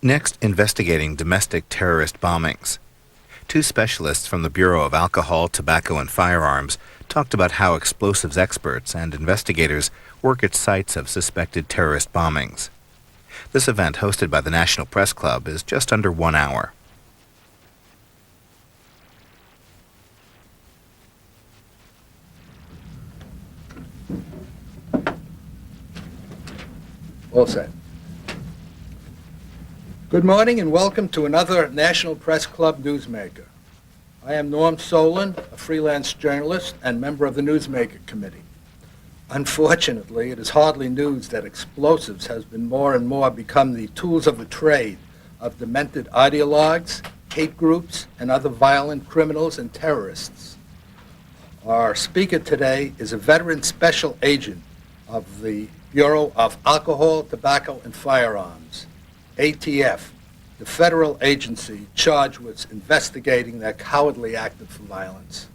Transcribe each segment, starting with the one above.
Next, investigating domestic terrorist bombings. Two specialists from the Bureau of Alcohol, Tobacco, and Firearms talked about how explosives experts and investigators work at sites of suspected terrorist bombings. This event, hosted by the National Press Club, is just under 1 hour. All set. Good morning and welcome to another National Press Club Newsmaker. I am Norm Solon, a freelance journalist and member of the Newsmaker Committee. Unfortunately, it is hardly news that explosives has been more and more become the tools of the trade of demented ideologues, hate groups, and other violent criminals and terrorists. Our speaker today is a veteran special agent of the Bureau of Alcohol, Tobacco, and Firearms, ATF, the federal agency charged with investigating that cowardly act of violence.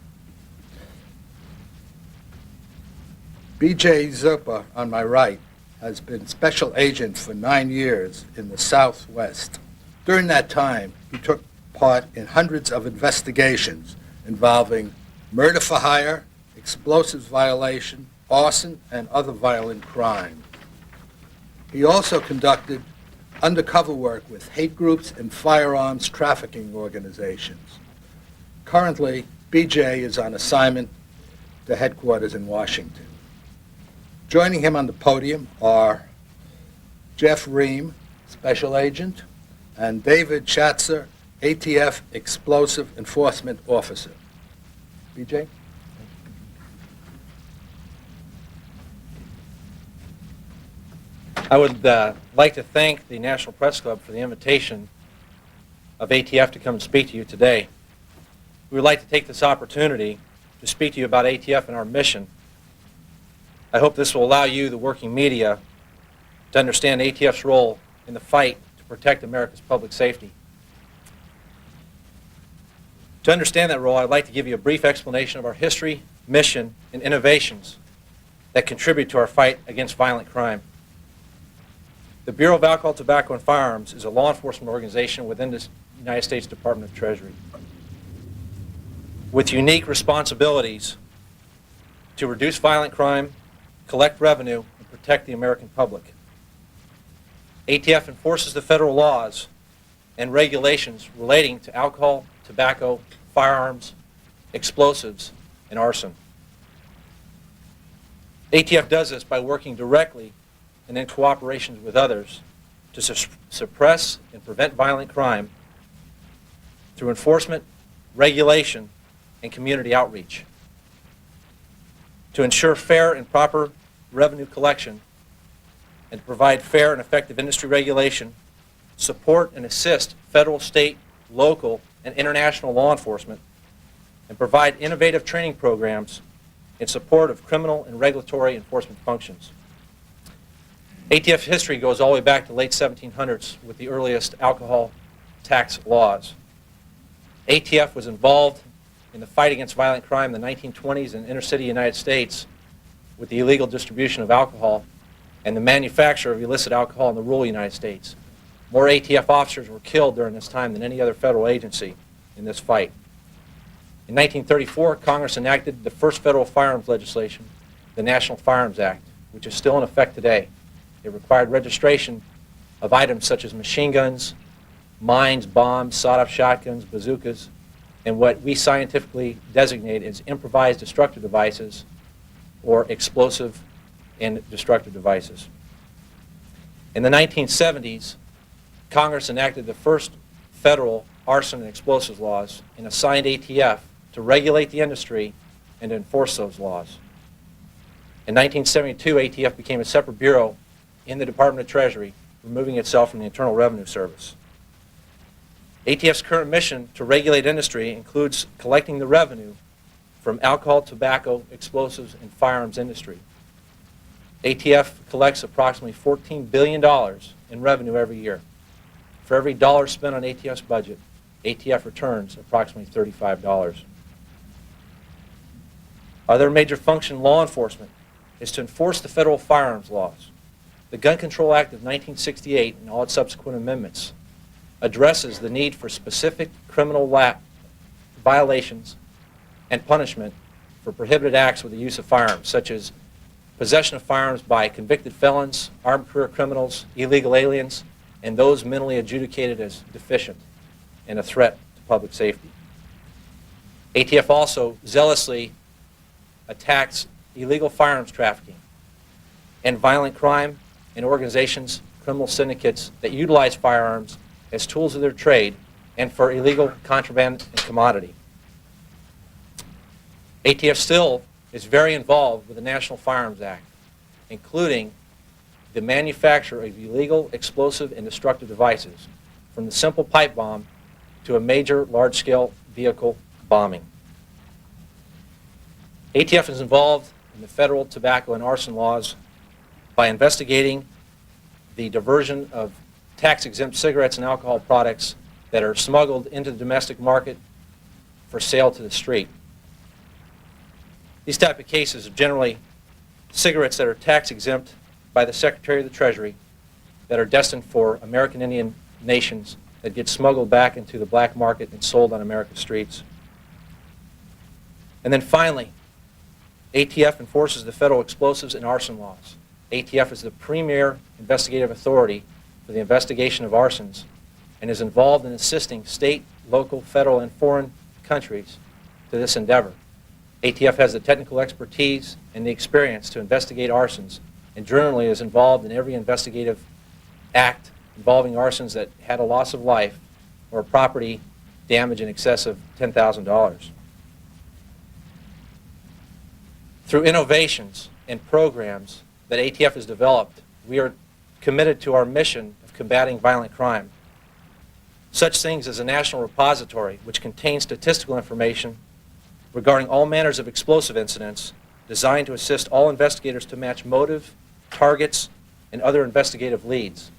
B.J. Zapor, on my right, has been special agent for 9 years in the Southwest. During that time, he took part in hundreds of investigations involving murder for hire, explosives violation, arson, and other violent crime. He also conducted undercover work with hate groups and firearms trafficking organizations. Currently, BJ is on assignment to headquarters in Washington. Joining him on the podium are Jeff Ream, Special Agent, and David Schatzer, ATF Explosive Enforcement Officer. BJ? I would like to thank the National Press Club for the invitation of ATF to come and speak to you today. We would like to take this opportunity to speak to you about ATF and our mission. I hope this will allow you, the working media, to understand ATF's role in the fight to protect America's public safety. To understand that role, I'd like to give you a brief explanation of our history, mission, and innovations that contribute to our fight against violent crime. The Bureau of Alcohol, Tobacco, and Firearms is a law enforcement organization within the United States Department of Treasury with unique responsibilities to reduce violent crime, collect revenue, and protect the American public. ATF enforces the federal laws and regulations relating to alcohol, tobacco, firearms, explosives, and arson. ATF does this by working directly and in cooperation with others to suppress and prevent violent crime through enforcement, regulation, and community outreach. To ensure fair and proper revenue collection and to provide fair and effective industry regulation, support and assist federal, state, local, and international law enforcement, and provide innovative training programs in support of criminal and regulatory enforcement functions. ATF history goes all the way back to the late 1700s with the earliest alcohol tax laws. ATF was involved in the fight against violent crime in the 1920s in inner-city United States with the illegal distribution of alcohol and the manufacture of illicit alcohol in the rural United States. More ATF officers were killed during this time than any other federal agency in this fight. In 1934, Congress enacted the first federal firearms legislation, the National Firearms Act, which is still in effect today. It required registration of items such as machine guns, mines, bombs, sawed-off shotguns, bazookas, and what we scientifically designate as improvised destructive devices or explosive and destructive devices. In the 1970s, Congress enacted the first federal arson and explosives laws and assigned ATF to regulate the industry and to enforce those laws. In 1972, ATF became a separate bureau in the Department of Treasury, removing itself from the Internal Revenue Service. ATF's current mission to regulate industry includes collecting the revenue from alcohol, tobacco, explosives, and firearms industry. ATF collects approximately $14 billion in revenue every year. For every dollar spent on ATF's budget, ATF returns approximately $35. Other major function law enforcement is to enforce the federal firearms laws. The Gun Control Act of 1968 and all its subsequent amendments addresses the need for specific criminal violations and punishment for prohibited acts with the use of firearms, such as possession of firearms by convicted felons, armed career criminals, illegal aliens, and those mentally adjudicated as deficient and a threat to public safety. ATF also zealously attacks illegal firearms trafficking and violent crime and organizations, criminal syndicates that utilize firearms as tools of their trade and for illegal contraband and commodity. ATF still is very involved with the National Firearms Act, including the manufacture of illegal explosive and destructive devices, from the simple pipe bomb to a major large-scale vehicle bombing. ATF is involved in the federal tobacco and arson laws by investigating the diversion of tax-exempt cigarettes and alcohol products that are smuggled into the domestic market for sale to the street. These type of cases are generally cigarettes that are tax-exempt by the Secretary of the Treasury that are destined for American Indian nations that get smuggled back into the black market and sold on America's streets. And then finally, ATF enforces the federal explosives and arson laws. ATF is the premier investigative authority for the investigation of arsons and is involved in assisting state, local, federal, and foreign countries to this endeavor. ATF has the technical expertise and the experience to investigate arsons and generally is involved in every investigative act involving arsons that had a loss of life or property damage in excess of $10,000. Through innovations and programs that ATF has developed, we are committed to our mission of combating violent crime. Such things as a national repository which contains statistical information regarding all manners of explosive incidents designed to assist all investigators to match motive, targets, and other investigative leads.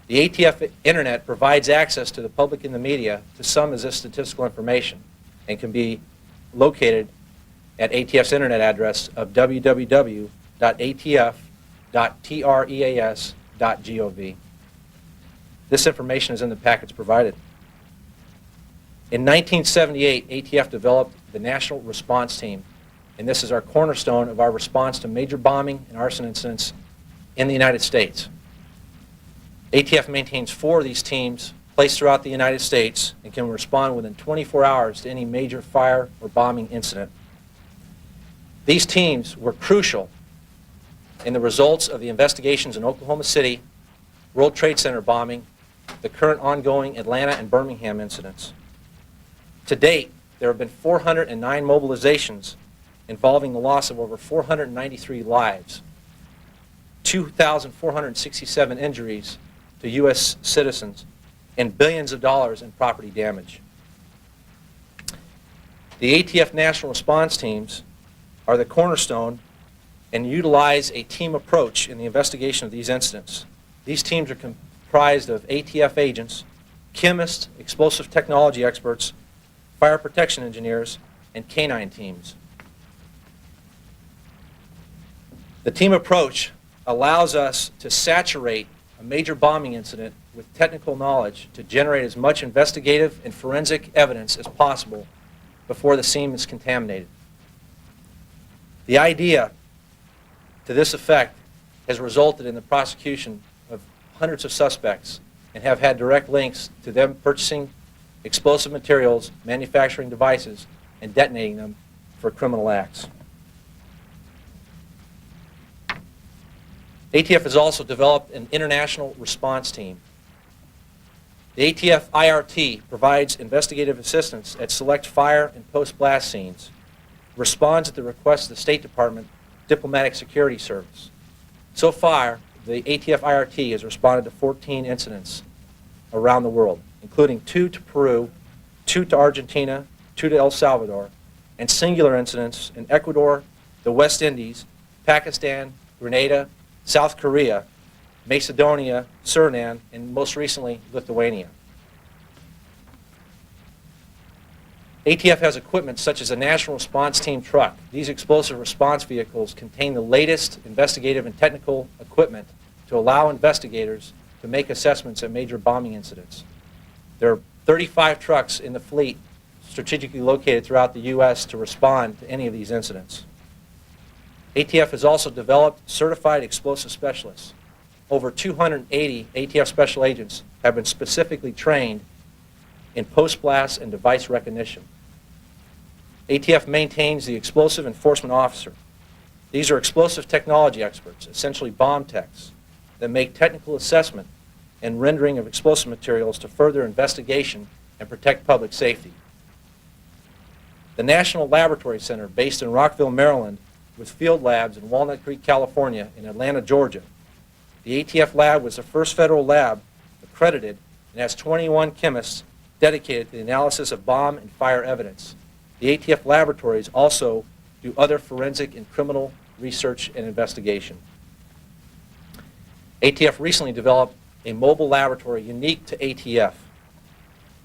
The ATF Internet provides access to the public and the media to some of this statistical information and can be located at ATF's Internet address of www.atf.treas.gov. This information is in the packets provided. In 1978, ATF developed the National Response Team, and this is our cornerstone of our response to major bombing and arson incidents in the United States. ATF maintains 4 of these teams placed throughout the United States and can respond within 24 hours to any major fire or bombing incident. These teams were crucial in the results of the investigations in Oklahoma City, World Trade Center bombing, the current ongoing Atlanta and Birmingham incidents. To date, there have been 409 mobilizations involving the loss of over 493 lives, 2,467 injuries to U.S. citizens, and billions of dollars in property damage. The ATF National Response Teams are the cornerstone and utilize a team approach in the investigation of these incidents. These teams are comprised of ATF agents, chemists, explosive technology experts, fire protection engineers, and canine teams. The team approach allows us to saturate a major bombing incident with technical knowledge to generate as much investigative and forensic evidence as possible before the scene is contaminated. The idea to this effect has resulted in the prosecution of hundreds of suspects and have had direct links to them purchasing explosive materials, manufacturing devices, and detonating them for criminal acts. ATF has also developed an international response team. The ATF IRT provides investigative assistance at select fire and post-blast scenes, responds at the request of the State Department Diplomatic Security Service. So far, the ATF IRT has responded to 14 incidents around the world, including 2 to Peru, 2 to Argentina, 2 to El Salvador, and singular incidents in Ecuador, the West Indies, Pakistan, Grenada, South Korea, Macedonia, Suriname, and most recently, Lithuania. ATF has equipment such as a National Response Team truck. These explosive response vehicles contain the latest investigative and technical equipment to allow investigators to make assessments at major bombing incidents. There are 35 trucks in the fleet strategically located throughout the U.S. to respond to any of these incidents. ATF has also developed certified explosive specialists. Over 280 ATF special agents have been specifically trained in post-blast and device recognition. ATF maintains the explosive enforcement officer. These are explosive technology experts, essentially bomb techs, that make technical assessment and rendering of explosive materials to further investigation and protect public safety. The National Laboratory Center, based in Rockville, Maryland, with field labs in Walnut Creek, California, and Atlanta, Georgia. The ATF lab was the first federal lab accredited and has 21 chemists dedicated to the analysis of bomb and fire evidence. The ATF laboratories also do other forensic and criminal research and investigation. ATF recently developed a mobile laboratory unique to ATF.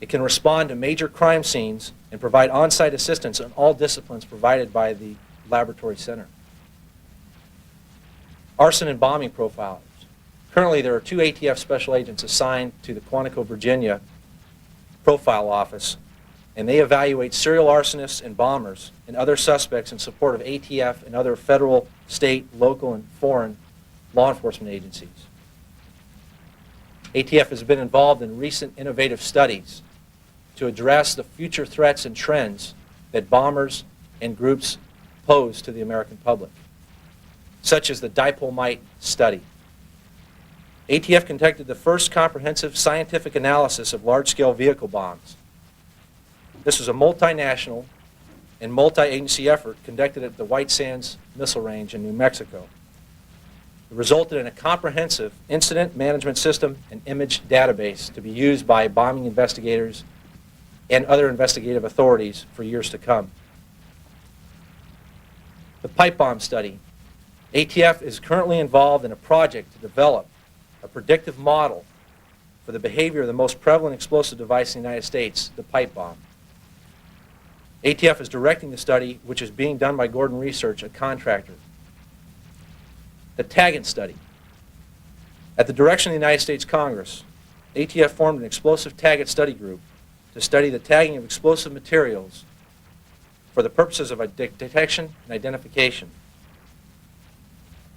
It can respond to major crime scenes and provide on-site assistance in all disciplines provided by the laboratory center. Arson and bombing profilers. Currently, there are 2 ATF special agents assigned to the Quantico, Virginia profile office, and they evaluate serial arsonists and bombers and other suspects in support of ATF and other federal, state, local, and foreign law enforcement agencies. ATF has been involved in recent innovative studies to address the future threats and trends that bombers and groups pose to the American public, such as the dipole mite study. ATF conducted the first comprehensive scientific analysis of large-scale vehicle bombs. This was a multinational and multi-agency effort conducted at the White Sands Missile Range in New Mexico. It resulted in a comprehensive incident management system and image database to be used by bombing investigators and other investigative authorities for years to come. The pipe bomb study. ATF is currently involved in a project to develop a predictive model for the behavior of the most prevalent explosive device in the United States, the pipe bomb. ATF is directing the study, which is being done by Gordon Research, a contractor. The Taggant study. At the direction of the United States Congress, ATF formed an explosive Taggant study group to study the tagging of explosive materials for the purposes of detection and identification.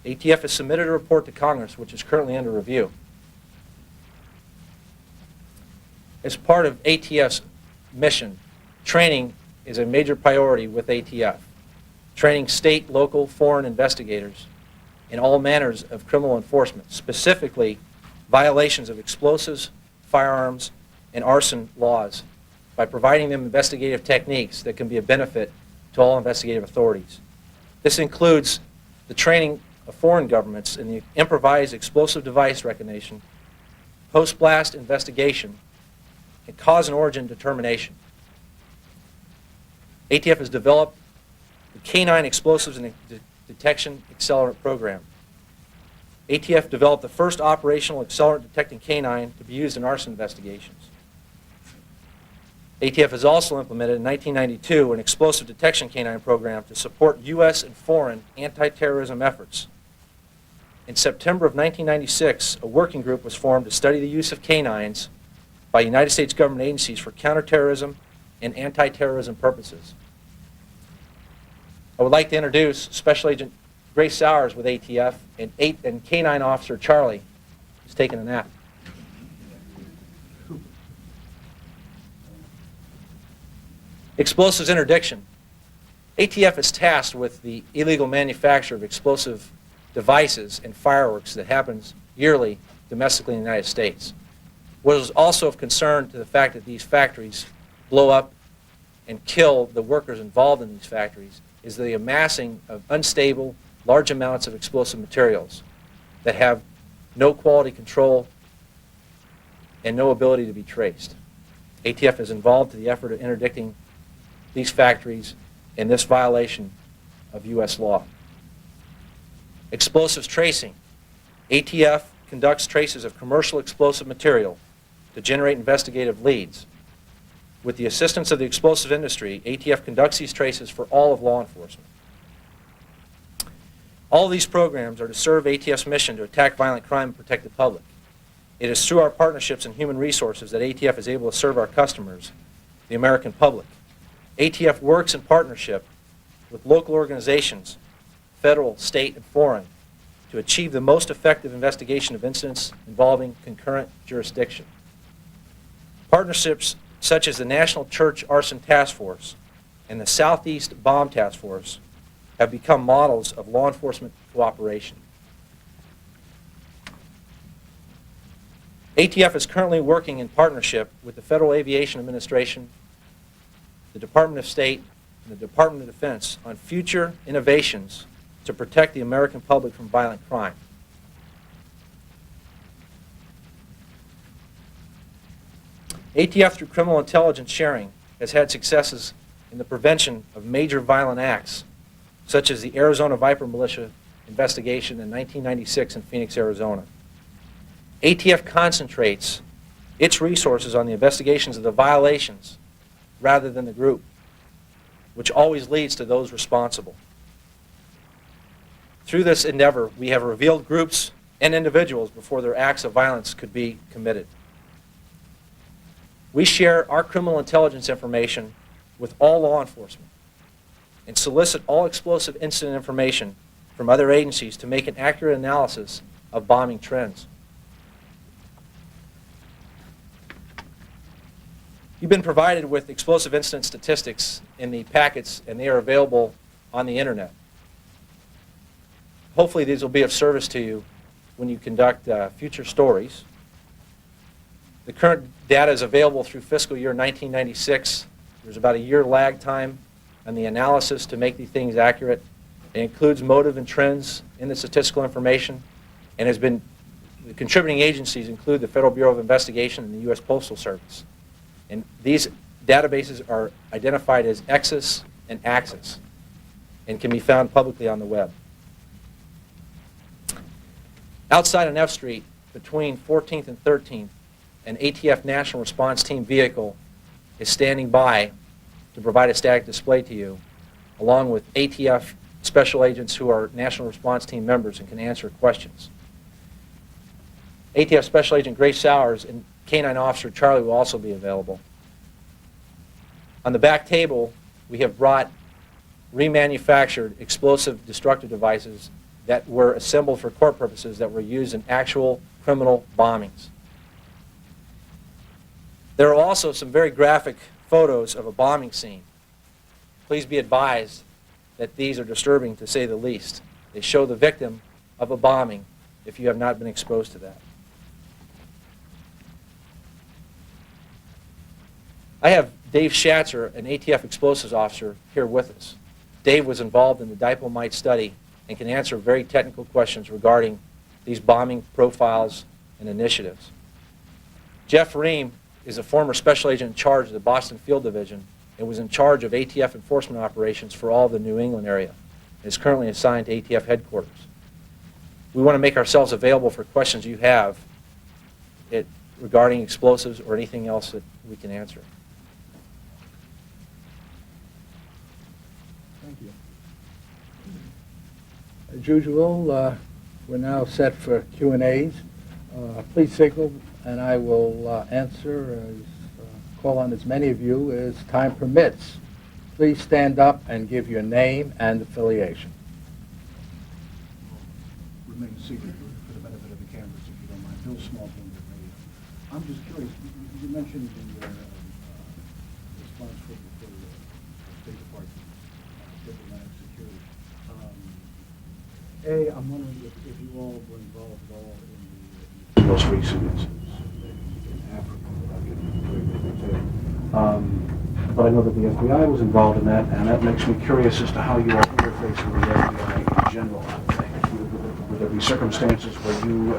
ATF has submitted a report to Congress, which is currently under review. As part of ATF's mission, training is a major priority with ATF. Training state, local, foreign investigators in all manners of criminal enforcement, specifically violations of explosives, firearms, and arson laws, by providing them investigative techniques that can be a benefit to all investigative authorities. This includes the training of foreign governments in the improvised explosive device recognition, post-blast investigation, and cause and origin determination. ATF has developed the Canine Explosives and Detection Accelerant Program. ATF developed the first operational accelerant detecting canine to be used in arson investigations. ATF has also implemented in 1992 an explosive detection canine program to support U.S. and foreign anti-terrorism efforts. In September of 1996, a working group was formed to study the use of canines by United States government agencies for counterterrorism and anti-terrorism purposes. I would like to introduce Special Agent Grace Sowers with ATF and Canine Officer Charlie, who's taking a nap. Explosives interdiction. ATF is tasked with the illegal manufacture of explosive devices and fireworks that happens yearly domestically in the United States. What is also of concern to the fact that these factories blow up and kill the workers involved in these factories is the amassing of unstable, large amounts of explosive materials that have no quality control and no ability to be traced. ATF is involved in the effort of interdicting these factories in this violation of U.S. law. Explosives tracing. ATF conducts traces of commercial explosive material to generate investigative leads. With the assistance of the explosive industry, ATF conducts these traces for all of law enforcement. All of these programs are to serve ATF's mission to attack violent crime and protect the public. It is through our partnerships in human resources that ATF is able to serve our customers, the American public. ATF works in partnership with local organizations, federal, state, and foreign, to achieve the most effective investigation of incidents involving concurrent jurisdiction. Partnerships such as the National Church Arson Task Force and the Southeast Bomb Task Force have become models of law enforcement cooperation. ATF is currently working in partnership with the Federal Aviation Administration, the Department of State, and the Department of Defense on future innovations to protect the American public from violent crime. ATF, through criminal intelligence sharing, has had successes in the prevention of major violent acts, such as the Arizona Viper Militia investigation in 1996 in Phoenix, Arizona. ATF concentrates its resources on the investigations of the violations rather than the group, which always leads to those responsible. Through this endeavor, we have revealed groups and individuals before their acts of violence could be committed. We share our criminal intelligence information with all law enforcement and solicit all explosive incident information from other agencies to make an accurate analysis of bombing trends. You've been provided with explosive incident statistics in the packets, and they are available on the internet. Hopefully these will be of service to you when you conduct future stories. The current data is available through fiscal year 1996. There's about a year lag time on the analysis to make these things accurate. It includes motive and trends in the statistical information, and the contributing agencies include the Federal Bureau of Investigation and the U.S. Postal Service. And these databases are identified as Exis and Axis and can be found publicly on the web. Outside on F Street, between 14th and 13th, an ATF National Response Team vehicle is standing by to provide a static display to you, along with ATF special agents who are National Response Team members and can answer questions. ATF Special Agent Grace Sowers and Canine Officer Charlie will also be available. On the back table, we have brought remanufactured explosive destructive devices that were assembled for court purposes that were used in actual criminal bombings. There are also some very graphic photos of a bombing scene. Please be advised that these are disturbing, to say the least. They show the victim of a bombing if you have not been exposed to that. I have Dave Schatzer, an ATF explosives officer, here with us. Dave was involved in the diplomat study and can answer very technical questions regarding these bombing profiles and initiatives. Jeff Ream is a former special agent in charge of the Boston Field Division and was in charge of ATF enforcement operations for all of the New England area and is currently assigned to ATF headquarters. We want to make ourselves available for questions you have regarding explosives or anything else that we can answer. Thank you. As usual, we're now set for Q&As. Please signal, and I will answer, call on as many of you as time permits. Please stand up and give your name and affiliation. Remain seated for the benefit of the cameras, if you don't mind. Bill Small, Bloomberg Radio. I'm just curious, you mentioned in your response for the State Department, diplomatic security. I'm wondering if you all were involved at all in the most recent incidents in Africa, without getting into very detail. But I know that the FBI was involved in that, and that makes me curious as to how you all interface with the FBI in general on things. Would there be circumstances where you,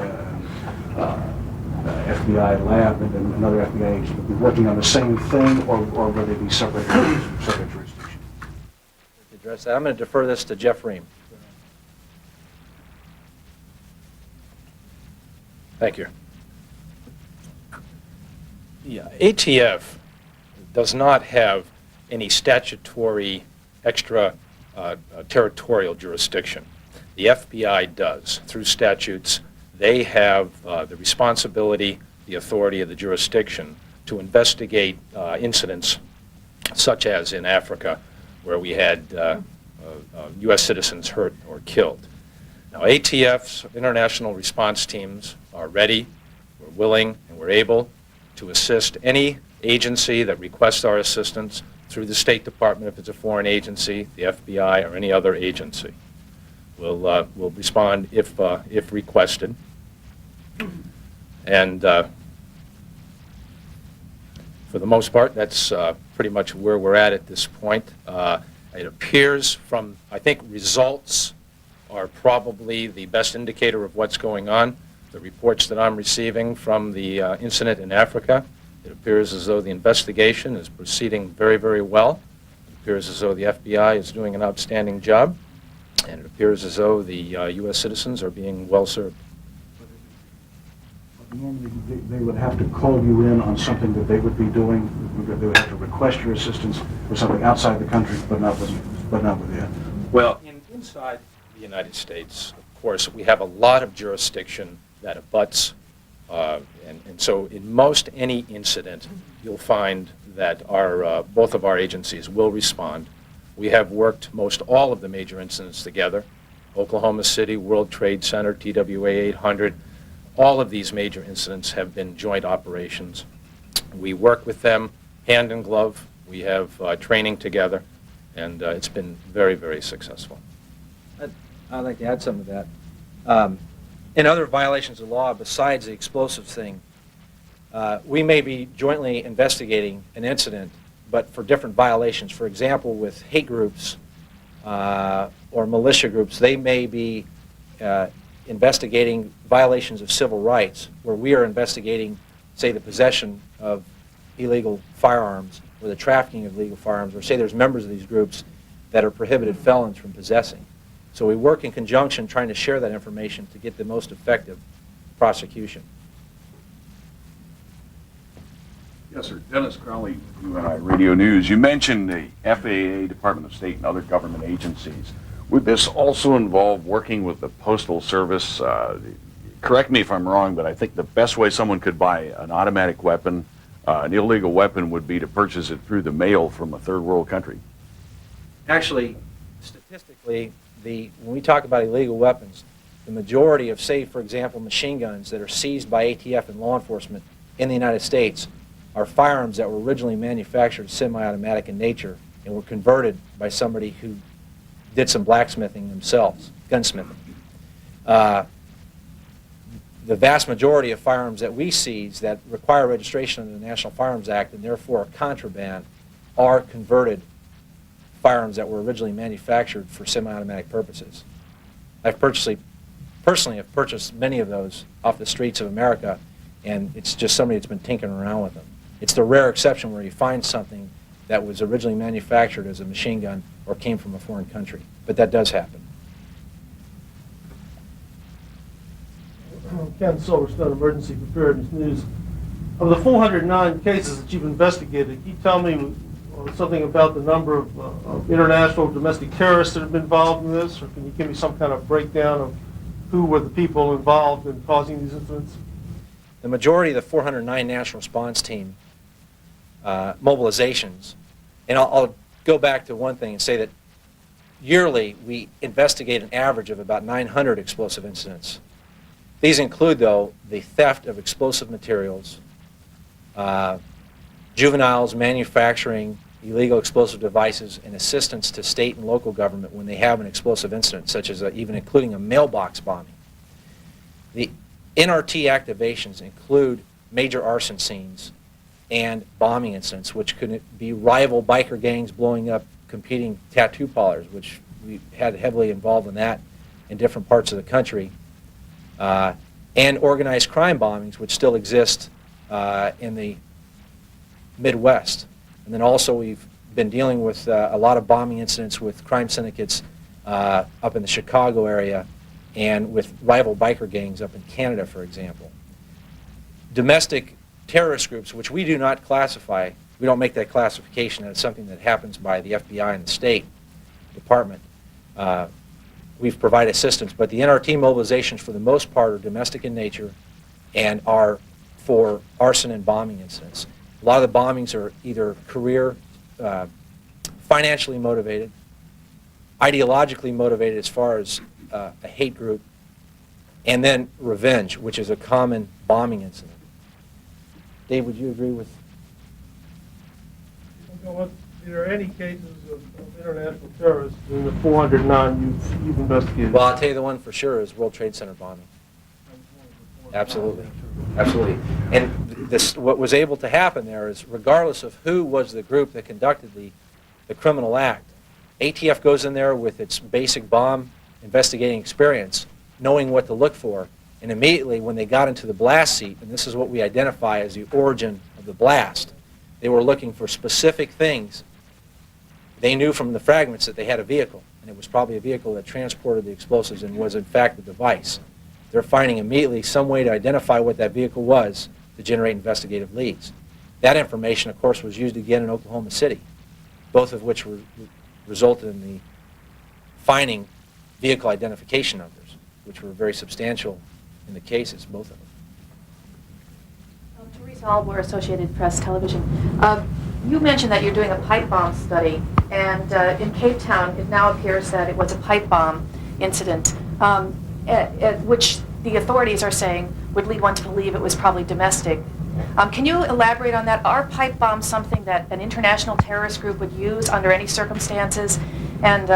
FBI lab, and another FBI agent would be working on the same thing, or would they be separate jurisdictions? To address that, I'm going to defer this to Jeff Ream. Thank you. Yeah, ATF does not have any statutory extra territorial jurisdiction. The FBI does through statutes they have the responsibility, the authority of the jurisdiction to investigate incidents such as in Africa, where we had U.S. citizens hurt or killed. Now, ATF's international response teams are ready, we're willing, and we're able to assist any agency that requests our assistance through the State Department if it's a foreign agency, the FBI, or any other agency. We'll respond if requested. And for the most part, that's pretty much where we're at this point. It appears from, I think, results are probably the best indicator of what's going on. The reports that I'm receiving from the incident in Africa, it appears as though the investigation is proceeding very, very well. It appears as though the FBI is doing an outstanding job, and it appears as though the U.S. citizens are being well served. Normally, they would have to call you in on something that they would be doing. They would have to request your assistance for something outside the country, but not within. Well, inside the United States, of course, we have a lot of jurisdiction that abuts, and so in most any incident, you'll find that both of our agencies will respond. We have worked most all of the major incidents together: Oklahoma City, World Trade Center, TWA 800. All of these major incidents have been joint operations. We work with them hand in glove. We have training together, and it's been very, very successful. I'd like to add some of that. In other violations of law besides the explosives thing, we may be jointly investigating an incident, but for different violations. For example, with hate groups or militia groups, they may be investigating violations of civil rights, where we are investigating, say, the possession of illegal firearms or the trafficking of illegal firearms, or say there's members of these groups that are prohibited felons from possessing. So we work in conjunction trying to share that information to get the most effective prosecution. Yes, sir. Dennis Crowley, Radio News. You mentioned the FAA, Department of State, and other government agencies. Would this also involve working with the Postal Service? Correct me if I'm wrong, but I think the best way someone could buy an automatic weapon, an illegal weapon, would be to purchase it through the mail from a third world country. Actually, statistically, when we talk about illegal weapons, the majority of, say, for example, machine guns that are seized by ATF and law enforcement in the United States are firearms that were originally manufactured semi-automatic in nature and were converted by somebody who did some blacksmithing themselves, gunsmithing. The vast majority of firearms that we seize that require registration under the National Firearms Act and therefore are contraband are converted firearms that were originally manufactured for semi-automatic purposes. I've personally have purchased many of those off the streets of America, and it's just somebody that's been tinkering around with them. It's the rare exception where you find something that was originally manufactured as a machine gun or came from a foreign country, but that does happen. Ken Silverstone, Emergency Preparedness News. Of the 409 cases that you've investigated, can you tell me something about the number of international domestic terrorists that have been involved in this, or can you give me some kind of breakdown of who were the people involved in causing these incidents? The majority of the 409 National Response Team mobilizations, and I'll go back to one thing and say that yearly we investigate an average of about 900 explosive incidents. These include, though, the theft of explosive materials, juveniles manufacturing illegal explosive devices, and assistance to state and local government when they have an explosive incident, such as even including a mailbox bombing. The NRT activations include major arson scenes and bombing incidents, which could be rival biker gangs blowing up competing tattoo parlors, which we had heavily involved in that in different parts of the country, and organized crime bombings, which still exist in the Midwest. And then also we've been dealing with a lot of bombing incidents with crime syndicates up in the Chicago area and with rival biker gangs up in Canada, for example. Domestic terrorist groups, which we do not classify, we don't make that classification. That's something that happens by the FBI and the State Department. we've provided assistance. But the NRT mobilizations, for the most part, are domestic in nature and are for arson and bombing incidents. A lot of the bombings are either career, financially motivated, ideologically motivated as far as a hate group, and then revenge, which is a common bombing incident. Dave, would you agree with? Are there any cases of international terrorists in the 409 you've investigated? Well, I'll tell you the one for sure is World Trade Center bombing. Absolutely. Absolutely. And what was able to happen there is, regardless of who was the group that conducted the criminal act, ATF goes in there with its basic bomb investigating experience, knowing what to look for, and immediately when they got into the blast seat, and this is what we identify as the origin of the blast, they were looking for specific things. They knew from the fragments that they had a vehicle, and it was probably a vehicle that transported the explosives and was in fact the device. They're finding immediately some way to identify what that vehicle was to generate investigative leads. That information, of course, was used again in Oklahoma City, both of which resulted in the finding vehicle identification numbers, which were very substantial in the cases, both of them. Teresa Albor, Associated Press Television. You mentioned that you're doing a pipe bomb study, and in Cape Town, it now appears that it was a pipe bomb incident, which the authorities are saying would lead one to believe it was probably domestic. Can you elaborate on that? Are pipe bombs something that an international terrorist group would use under any circumstances? And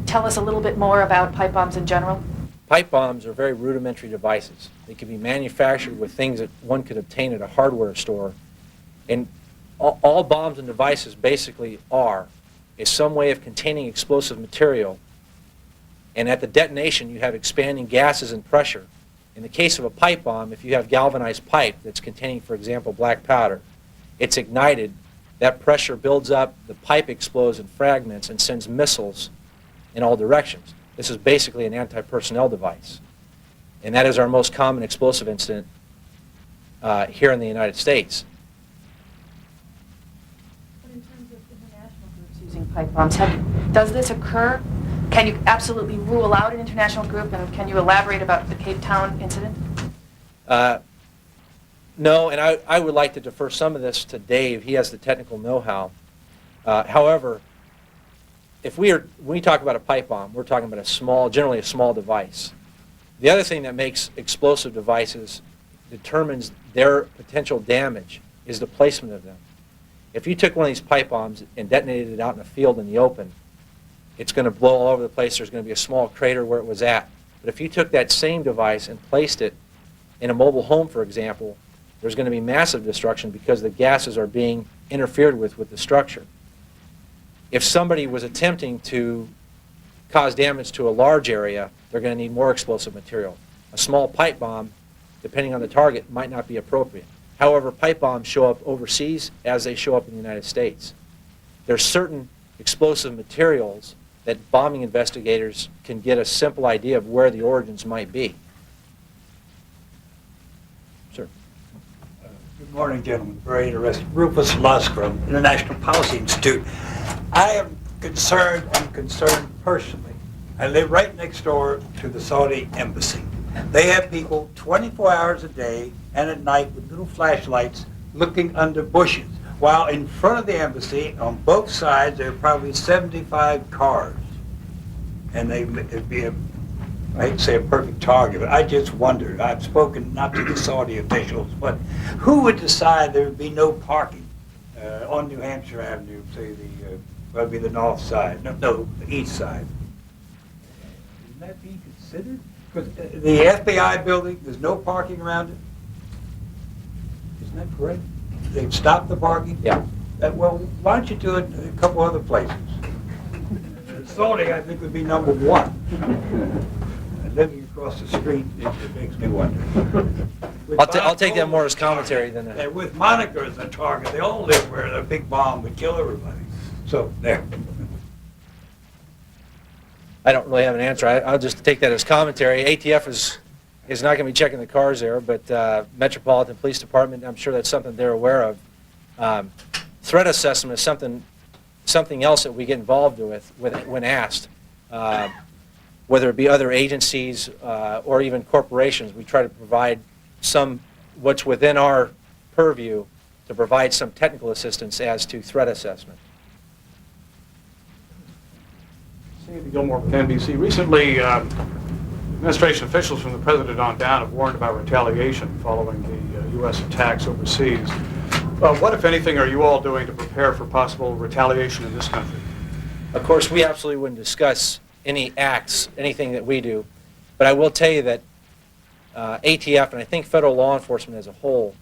tell us a little bit more about pipe bombs in general. Pipe bombs are very rudimentary devices. They can be manufactured with things that one could obtain at a hardware store. And all bombs and devices basically is some way of containing explosive material. And at the detonation, you have expanding gases and pressure. In the case of a pipe bomb, if you have galvanized pipe that's containing, for example, black powder, it's ignited, that pressure builds up, the pipe explodes in fragments and sends missiles in all directions. This is basically an anti-personnel device. And that is our most common explosive incident here in the United States. But in terms of international groups using pipe bombs, does this occur? Can you absolutely rule out an international group, and can you elaborate about the Cape Town incident? No, and I would like to defer some of this to Dave. He has the technical know-how. However, when we talk about a pipe bomb, we're talking about generally a small device. The other thing that makes explosive devices, determines their potential damage, is the placement of them. If you took one of these pipe bombs and detonated it out in a field in the open, it's going to blow all over the place. There's going to be a small crater where it was at. But if you took that same device and placed it in a mobile home, for example, there's going to be massive destruction because the gases are being interfered with the structure. If somebody was attempting to cause damage to a large area, they're going to need more explosive material. A small pipe bomb, depending on the target, might not be appropriate. However, pipe bombs show up overseas as they show up in the United States. There's certain explosive materials that bombing investigators can get a simple idea of where the origins might be. Sir. Good morning, gentlemen. Very interesting. Rufus Luskram, International Policy Institute. I am concerned personally. I live right next door to the Saudi embassy. They have people 24 hours a day and at night with little flashlights looking under bushes. While in front of the embassy, on both sides, there are probably 75 cars. And it'd be I hate to say a perfect target, but I just wondered. I've spoken not to the Saudi officials, but who would decide there would be no parking on New Hampshire Avenue, say probably the north side, no, the east side? Isn't that being considered? Because the FBI building, there's no parking around it. Isn't that correct? They've stopped the parking? Yeah. Well, why don't you do it in a couple other places? Saudi, I think, would be number one. Living across the street, it makes me wonder. I'll take that more as commentary than a... With Monica as a target, they all live where a big bomb would kill everybody. So, there. I don't really have an answer. I'll just take that as commentary. ATF is not going to be checking the cars there, but Metropolitan Police Department, I'm sure that's something they're aware of. Threat assessment is something else that we get involved with when asked. whether it be other agencies or even corporations. We try to provide what's within our purview to provide some technical assistance as to threat assessment. Sandy Gilmore with NBC. Recently, administration officials from the president on down have warned about retaliation following the U.S. attacks overseas. What, if anything, are you all doing to prepare for possible retaliation in this country? Of course, we absolutely wouldn't discuss any acts, anything that we do, but I will tell you that ATF, and I think federal law enforcement as a whole,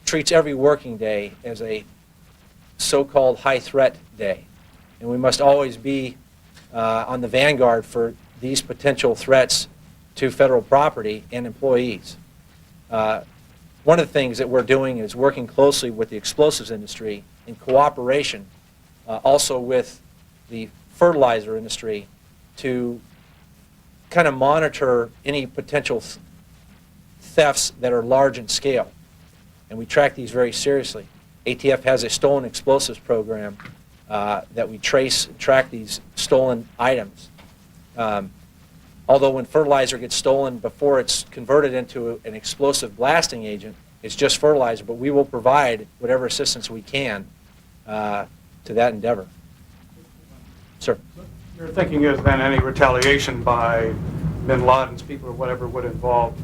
treats every working day as a so-called high-threat day. And we must always be on the vanguard for these potential threats to federal property and employees. One of the things that we're doing is working closely with the explosives industry in cooperation also with the fertilizer industry to kind of monitor any potential thefts that are large in scale. And we track these very seriously. ATF has a stolen explosives program that we trace and track these stolen items. Although when fertilizer gets stolen before it's converted into an explosive blasting agent, it's just fertilizer, but we will provide whatever assistance we can to that endeavor. Sir? Your thinking is then any retaliation by bin Laden's people or whatever would involve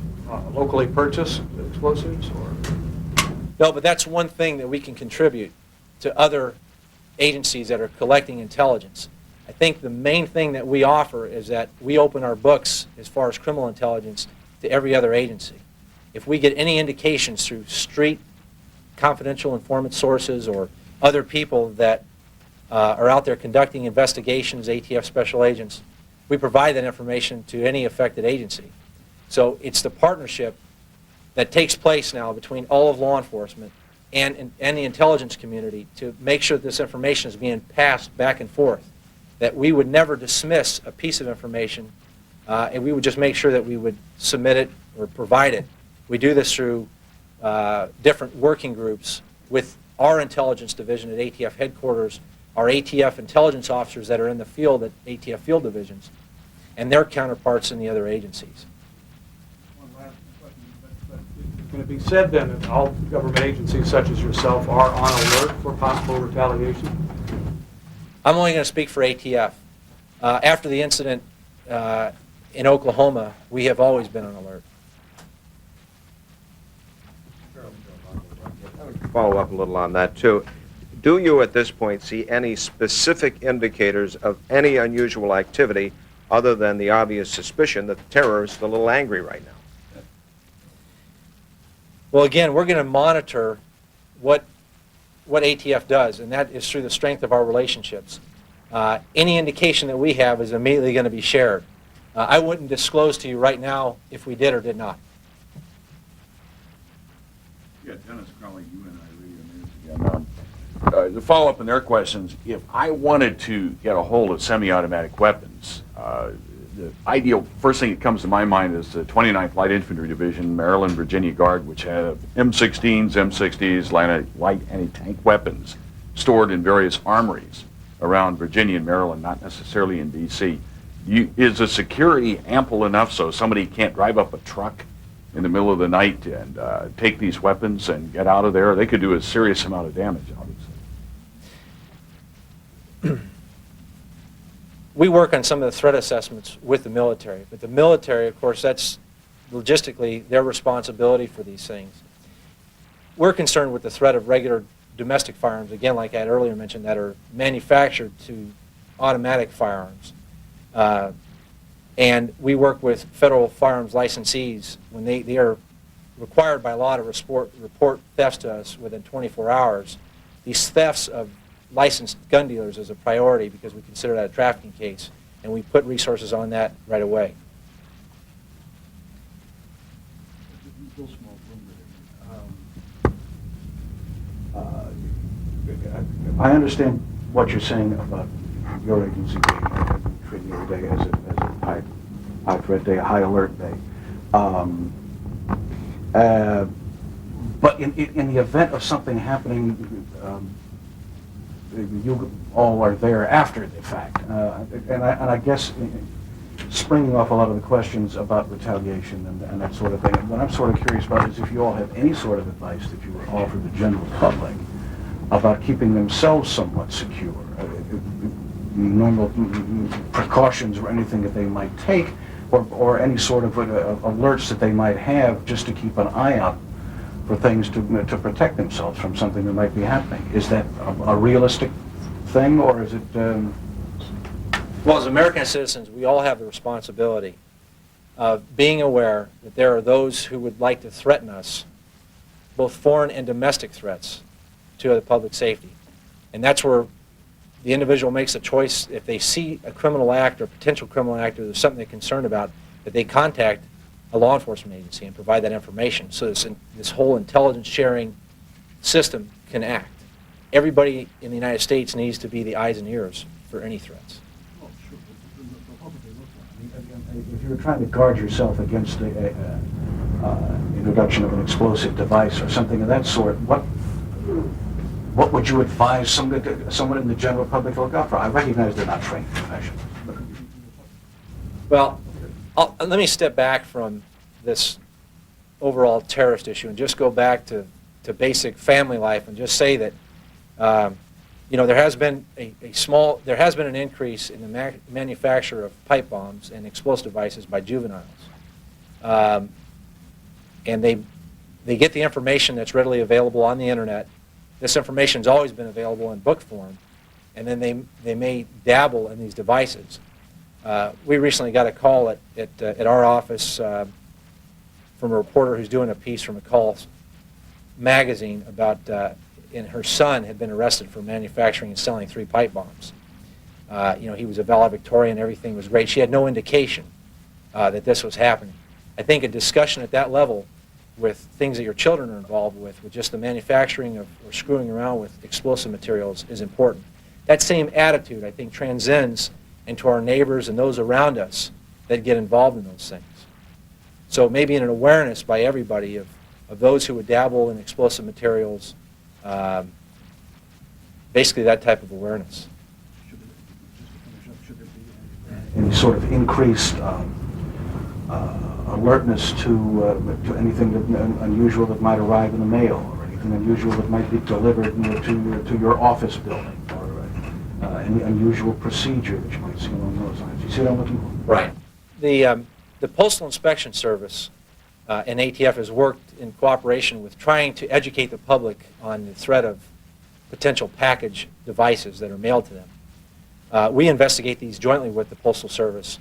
locally purchased explosives? Or? No, but that's one thing that we can contribute to other agencies that are collecting intelligence. I think the main thing that we offer is that we open our books as far as criminal intelligence to every other agency. If we get any indications through street confidential informant sources or other people that are out there conducting investigations, ATF special agents, we provide that information to any affected agency. So it's the partnership that takes place now between all of law enforcement and the intelligence community to make sure that this information is being passed back and forth, that we would never dismiss a piece of information and we would just make sure that we would submit it or provide it. We do this through different working groups with our intelligence division at ATF headquarters, our ATF intelligence officers that are in the field at ATF field divisions, and their counterparts in the other agencies. One last question, but can it be said then that all government agencies such as yourself are on alert for possible retaliation? I'm only going to speak for ATF. After the incident in Oklahoma, we have always been on alert. I would follow up a little on that, too. Do you, at this point, see any specific indicators of any unusual activity other than the obvious suspicion that the terrorists are a little angry right now? Well, again, we're going to monitor what ATF does, and that is through the strength of our relationships. Any indication that we have is immediately going to be shared. I wouldn't disclose to you right now if we did or did not. Yeah, Dennis Crowley, you and I Radio News again. To follow up on their questions, if I wanted to get a hold of semi-automatic weapons, the ideal first thing that comes to my mind is the 29th Light Infantry Division, Maryland, Virginia Guard, which have M16s, M60s, light anti-tank weapons stored in various armories around Virginia and Maryland, not necessarily in D.C. Is the security ample enough so somebody can't drive up a truck in the middle of the night and take these weapons and get out of there? They could do a serious amount of damage, obviously. We work on some of the threat assessments with the military, but the military, of course, that's logistically their responsibility for these things. We're concerned with the threat of regular domestic firearms, again, like I had earlier mentioned, that are manufactured to automatic firearms. And we work with federal firearms licensees when they are required by law to report thefts to us within 24 hours. These thefts of licensed gun dealers is a priority because we consider that a trafficking case, and we put resources on that right away. I understand what you're saying about your agency treating every day as a high threat day, a high alert day. But in the event of something happening, you all are there after the fact. And I guess springing off a lot of the questions about retaliation and that sort of thing. And what I'm sort of curious about is if you all have any sort of advice that you would offer the general public about keeping themselves somewhat secure, normal precautions or anything that they might take, or any sort of alerts that they might have just to keep an eye out for things to protect themselves from something that might be happening. Is that a realistic thing, or is it... Well, as American citizens, we all have the responsibility of being aware that there are those who would like to threaten us, both foreign and domestic threats, to the public safety. And that's where the individual makes a choice. If they see a criminal act or potential criminal act, or there's something they're concerned about, that they contact a law enforcement agency and provide that information so this whole intelligence sharing system can act. Everybody in the United States needs to be the eyes and ears for any threats. If you're trying to guard yourself against the introduction of an explosive device or something of that sort, what would you advise someone in the general public to look out for? I recognize they're not trained professionals. Well, let me step back from this overall terrorist issue and just go back to basic family life and just say that there has been an increase in the manufacture of pipe bombs and explosive devices by juveniles, and they get the information that's readily available on the internet. This information has always been available in book form, and then they may dabble in these devices. We recently got a call at our office from a reporter who's doing a piece from McCall magazine about and her son had been arrested for manufacturing and selling 3 pipe bombs. He was a valedictorian, everything was great. She had no indication that this was happening. I think a discussion at that level with things that your children are involved with just the manufacturing of or screwing around with explosive materials is important. That same attitude, I think, transcends into our neighbors and those around us that get involved in those things. So maybe an awareness by everybody of those who would dabble in explosive materials, basically that type of awareness. Any sort of increased alertness to anything unusual that might arrive in the mail, or anything unusual that might be delivered to your office building, or any unusual procedure that you might see along those lines. You see what I'm looking for? Right. The Postal Inspection Service and ATF has worked in cooperation with trying to educate the public on the threat of potential package devices that are mailed to them. We investigate these jointly with the Postal Service.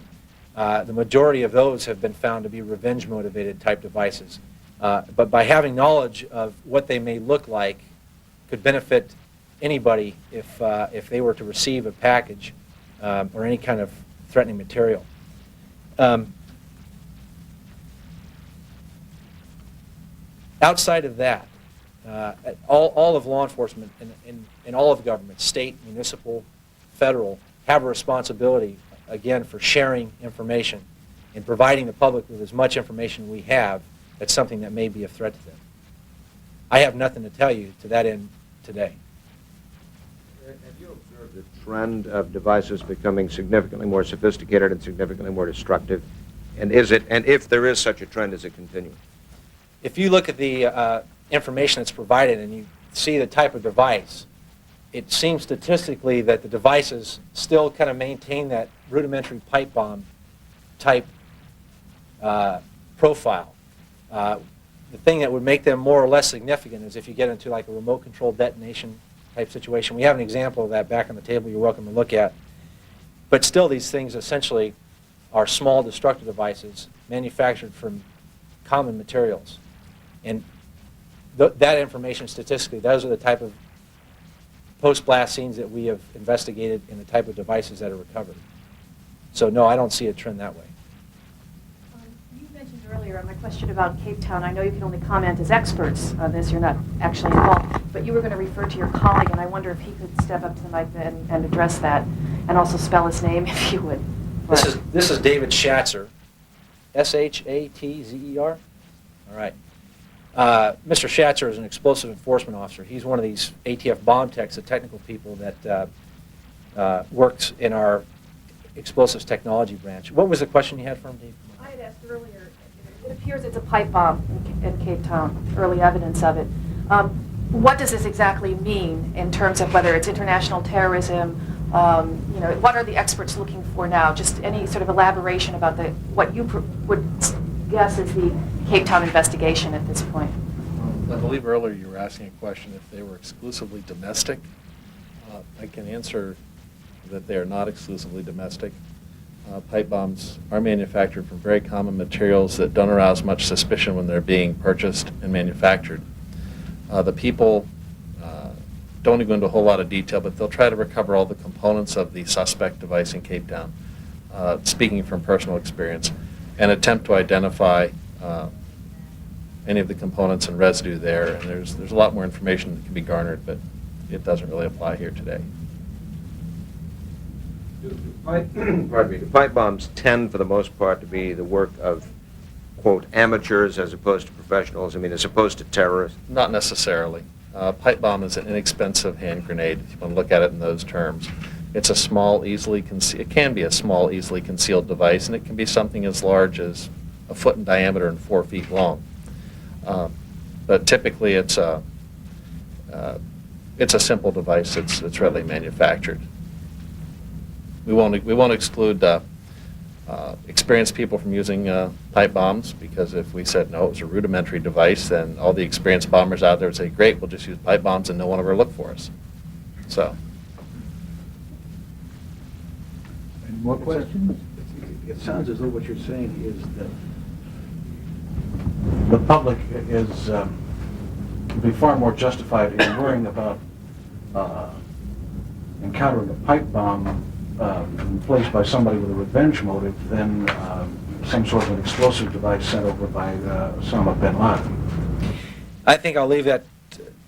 The majority of those have been found to be revenge-motivated type devices. But by having knowledge of what they may look like could benefit anybody if they were to receive a package or any kind of threatening material. Outside of that, all of law enforcement and all of government, state, municipal, federal, have a responsibility, again, for sharing information and providing the public with as much information we have that's something that may be a threat to them. I have nothing to tell you to that end today. Have you observed the trend of devices becoming significantly more sophisticated and significantly more destructive? And if there is such a trend, is it continuing? If you look at the information that's provided and you see the type of device, it seems statistically that the devices still kind of maintain that rudimentary pipe bomb type profile. The thing that would make them more or less significant is if you get into like a remote control detonation type situation. We have an example of that back on the table you're welcome to look at. But still, these things essentially are small destructive devices manufactured from common materials. And that information statistically, those are the type of post-blast scenes that we have investigated and the type of devices that are recovered. So no, I don't see a trend that way. You mentioned earlier on my question about Cape Town, I know you can only comment as experts on this, you're not actually involved, but you were going to refer to your colleague, and I wonder if he could step up to the mic and address that, and also spell his name if you would. This is David Schatzer, S-H-A-T-Z-E-R. All right. Mr. Schatzer is an explosive enforcement officer. He's one of these ATF bomb techs, the technical people that works in our Explosives Technology Branch. What was the question you had for him, Dave? I had asked earlier, it appears it's a pipe bomb in Cape Town, early evidence of it. What does this exactly mean in terms of whether it's international terrorism? What are the experts looking for now? Just any sort of elaboration about what you would guess is the Cape Town investigation at this point. I believe earlier you were asking a question if they were exclusively domestic. I can answer that they are not exclusively domestic. Pipe bombs are manufactured from very common materials that don't arouse much suspicion when they're being purchased and manufactured. The people don't go into a whole lot of detail, but they'll try to recover all the components of the suspect device in Cape Town, speaking from personal experience, and attempt to identify any of the components and residue there. And there's a lot more information that can be garnered, but it doesn't really apply here today. Do pipe bombs tend, for the most part, to be the work of, quote, amateurs as opposed to professionals? I mean, as opposed to terrorists? Not necessarily. Pipe bomb is an inexpensive hand grenade, if you want to look at it in those terms. It's a small, it can be a small, easily concealed device, and it can be something as large as a foot in diameter and 4 feet long. But typically, it's a simple device that's readily manufactured. We won't exclude experienced people from using pipe bombs, because if we said no, it was a rudimentary device, then all the experienced bombers out there would say, great, we'll just use pipe bombs and no one will ever look for us. So. Any more questions? It sounds as though what you're saying is that the public is be far more justified in worrying about encountering a pipe bomb placed by somebody with a revenge motive than some sort of an explosive device sent over by Osama bin Laden. I think I'll leave that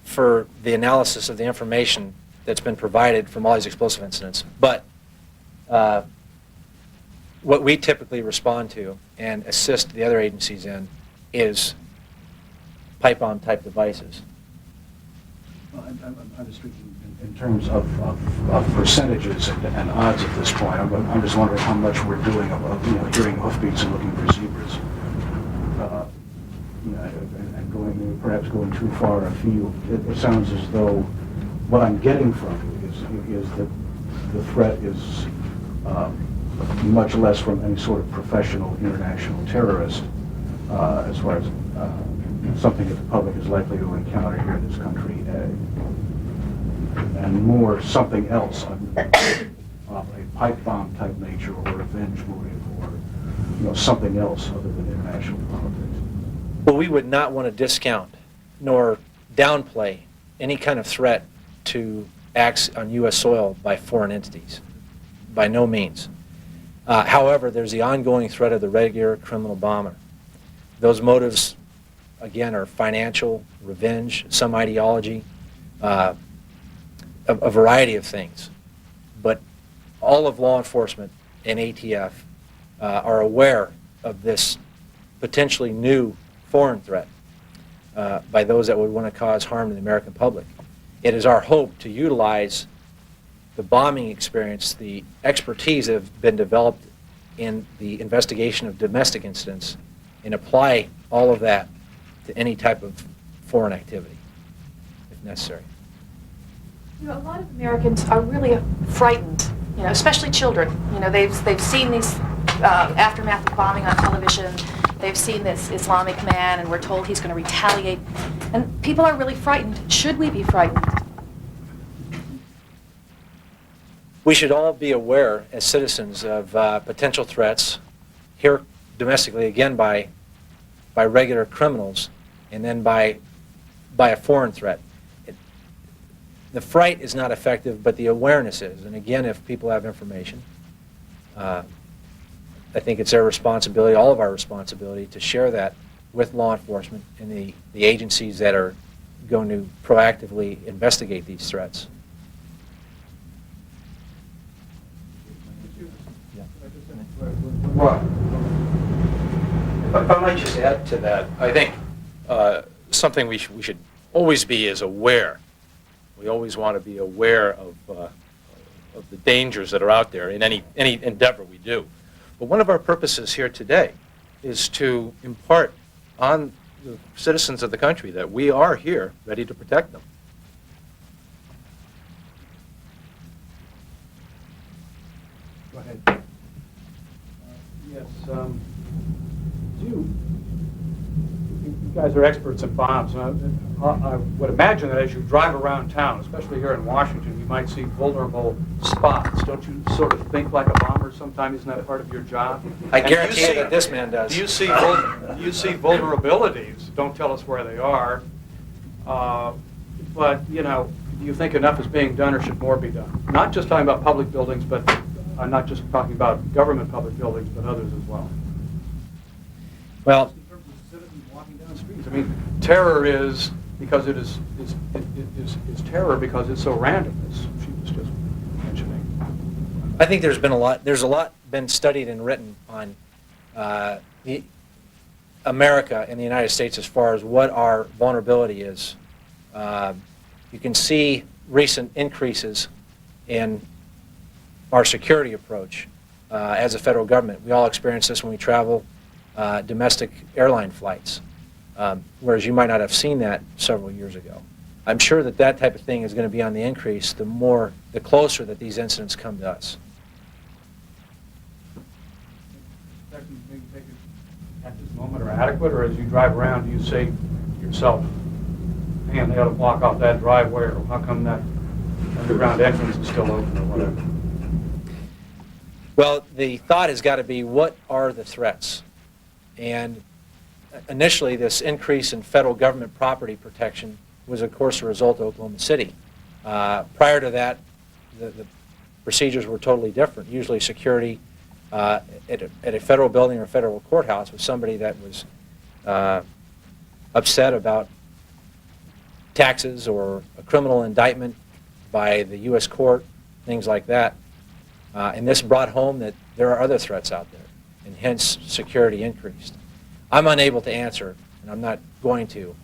for the analysis of the information that's been provided from all these explosive incidents. But what we typically respond to and assist the other agencies in is pipe bomb type devices. Well, I'm just speaking in terms of percentages and odds at this point. I'm just wondering how much we're doing of hearing hoofbeats and looking for zebras, and perhaps going too far afield. It sounds as though what I'm getting from you is that the threat is much less from any sort of professional international terrorist, as far as something that the public is likely to encounter here in this country, and more something else of a pipe bomb type nature or revenge motive or something else other than international politics. Well, we would not want to discount nor downplay any kind of threat to acts on U.S. soil by foreign entities. By no means. However, there's the ongoing threat of the regular criminal bomber. Those motives, again, are financial, revenge, some ideology, a variety of things. But all of law enforcement and ATF are aware of this potentially new foreign threat by those that would want to cause harm to the American public. It is our hope to utilize the bombing experience, the expertise that have been developed in the investigation of domestic incidents, and apply all of that to any type of foreign activity, if necessary. A lot of Americans are really frightened, especially children. They've seen these aftermath of bombing on television. They've seen this Islamic man, and we're told he's going to retaliate. And people are really frightened. Should we be frightened? We should all be aware as citizens of potential threats here domestically, again, by regular criminals, and then by a foreign threat. The fright is not effective, but the awareness is. And again, if people have information, I think it's their responsibility, all of our responsibility, to share that with law enforcement and the agencies that are going to proactively investigate these threats. Well, if I might just add to that, I think something we should always be is aware. We always want to be aware of of the dangers that are out there in any endeavor we do. But one of our purposes here today is to impart on the citizens of the country that we are here ready to protect them. Go ahead. Yes, you guys are experts in bombs. I would imagine that as you drive around town, especially here in Washington, you might see vulnerable spots. Don't you sort of think like a bomber sometimes? Isn't that part of your job? I And do you guarantee you see- that this man does. Do you see vulnerabilities? Don't tell us where they are. But, you know, do you think enough is being done or should more be done? Not just talking about public buildings, but I'm not just talking about government public buildings, but others as well. Well, In terms of citizens walking down the streets, I mean, terror is because it is terror because it's so random, as she was just mentioning. I think there's a lot been studied and written on America and the United States as far as what our vulnerability is. You can see recent increases in our security approach as a federal government. We all experience this when we travel domestic airline flights, whereas you might not have seen that several years ago. I'm sure that that type of thing is going to be on the increase the closer that these incidents come to us. Protections being taken at this moment are adequate, or as you drive around, do you say to yourself, man, they ought to block off that driveway, or how come that underground entrance is still open, or whatever? Well, the thought has got to be, what are the threats? And initially, this increase in federal government property protection was, of course, a result of Oklahoma City. Prior to that, the procedures were totally different. Usually security at a federal building or a federal courthouse was somebody that was upset about taxes or a criminal indictment by the U.S. court, things like that. And this brought home that there are other threats out there, and hence security increased. I'm unable to answer, and I'm not going to,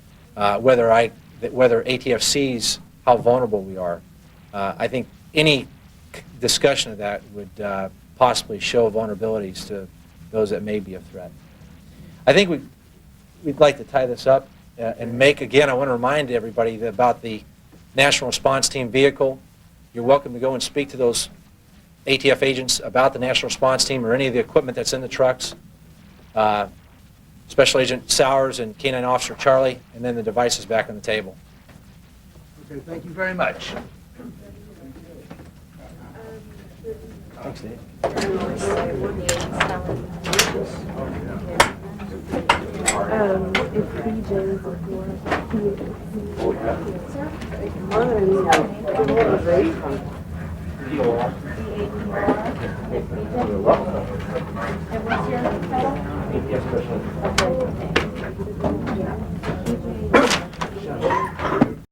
whether ATF sees how vulnerable we are. I think any discussion of that would possibly show vulnerabilities to those that may be a threat. I think we'd like to tie this up and make, again, I want to remind everybody about the National Response Team vehicle. You're welcome to go and speak to those ATF agents about the National Response Team or any of the equipment that's in the trucks. Special Agent Sowers and Canine Officer Charlie, and then the devices back on the table. Okay, thank you very much. Thanks, Dave. And what's your title?